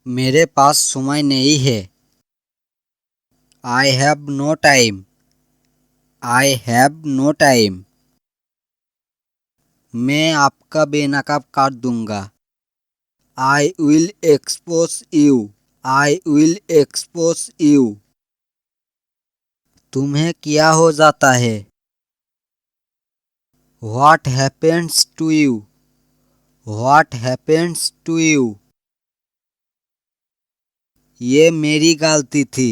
मेरे पास समय नहीं है। I have no time. I have no time. मैं आपका बेनकाब काट दूंगा। I will expose you. I will expose you. तुम्हें क्या हो जाता है? What happens to you? What happens to you? ये मेरी गलती थी।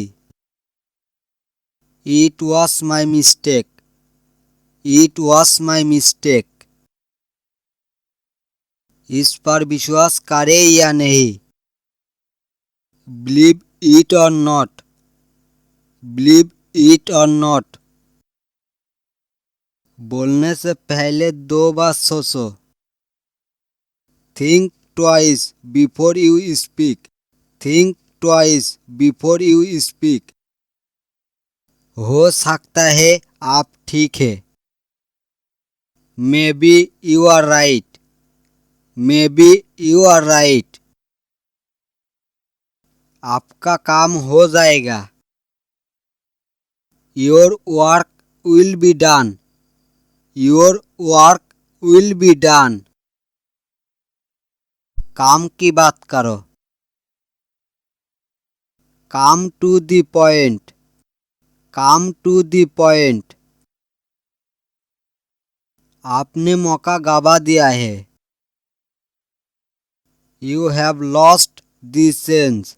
It was my mistake. It was my mistake. इस पर विश्वास करें या नहीं? Believe it or not. Believe it or not. बोलने से पहले 2 बार सोचो। Think twice before you speak. Think twice before you speak. हो सकता है आप ठीक है। May be you are right. May be you are right. आपका काम हो जाएगा। Your work will be done. Your work will be done. काम की बात करो। Come to the point. Come to the point. आपने मौका गवा दिया है। You have lost the sense.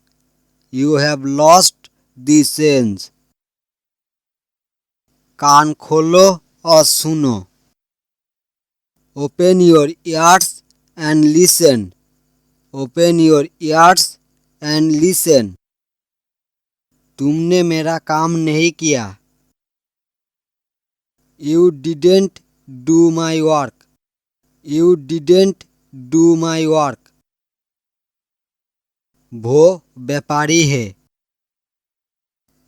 You have lost the sense. कान खोलो और सुनो। Open your ears and listen. Open your ears and listen. तुमने मेरा काम नहीं किया। You didn't do my work. You didn't do my work. वो व्यापारी है।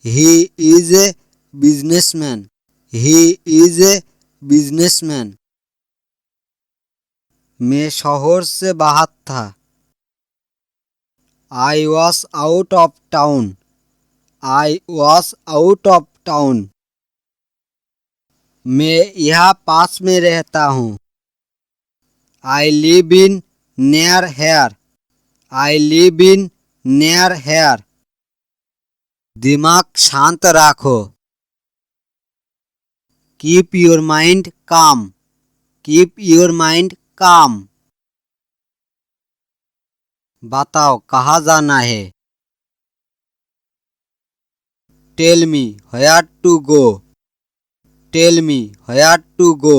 He is a businessman. He is a businessman. मैं शहर से बाहर था। I was out of town. I was out of town. मैं यहाँ पास में रहता हूँ। I live in near here. I live in near here. दिमाग शांत रखो। Keep your mind calm. Keep your mind calm. बताओ कहाँ जाना है? Tell me where to go. Tell me where to go.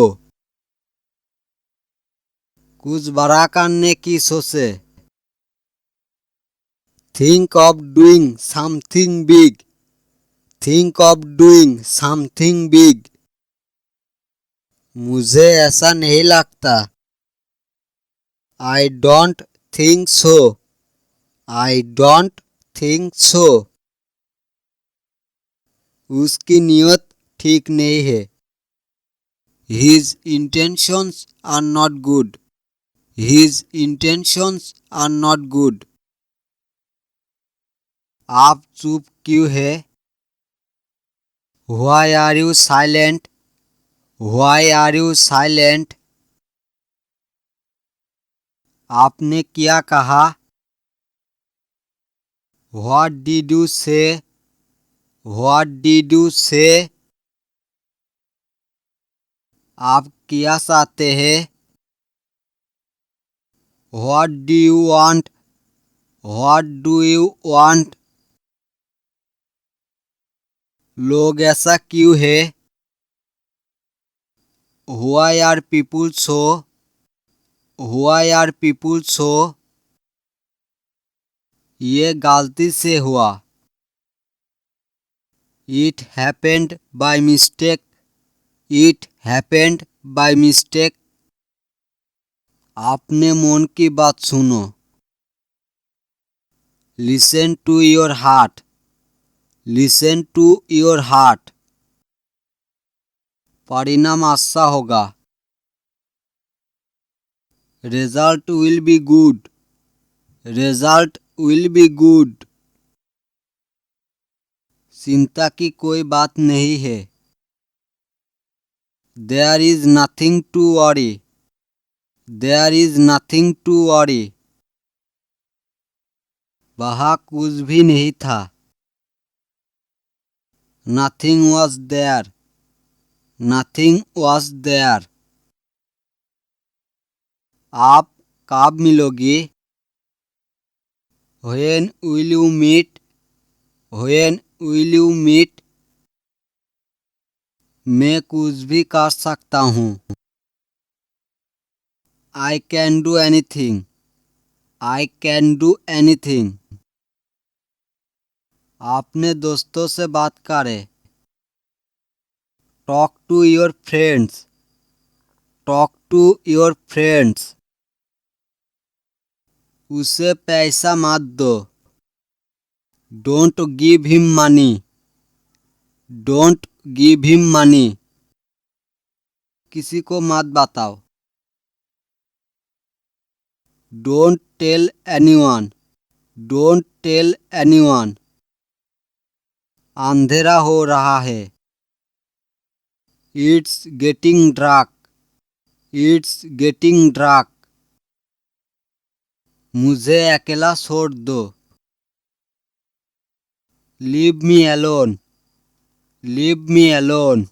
कुछ बड़ा करने की सोचे। Think of doing something big. Think of doing something big. मुझे ऐसा नहीं लगता। I don't think so. I don't think so. उसकी नीयत ठीक नहीं है। His intentions are not good. His intentions are not good. आप चुप क्यों है? Why are you silent? Why are you silent? आपने क्या कहा? What did you say? What did you say? आप क्या चाहते हैं? What do you want? What do you want? लोग ऐसा क्यों है? Why are people so? Why are people so? ये गलती से हुआ। It happened by mistake. It happened by mistake. अपने मन की बात सुनो। Listen to your heart. Listen to your heart. परिणाम अच्छा होगा। Result will be good. Result will be good. चिंता की कोई बात नहीं है। There is nothing to worry. There is nothing to worry. वहाँ कुछ भी नहीं था। Nothing was there. Nothing was there. आप कब मिलोगी? When will you meet? When will you meet? मैं कुछ भी कर सकता हूँ। I can do anything. I can do anything. अपने दोस्तों से बात करें। Talk to your friends. Talk to your friends. उसे पैसा मत दो। Don't give him money. Don't give him money. किसी को मत बताओ। Don't tell anyone. Don't tell anyone. अंधेरा हो रहा है। It's getting dark. It's getting dark. मुझे अकेला छोड़ दो। Leave me alone. Leave me alone.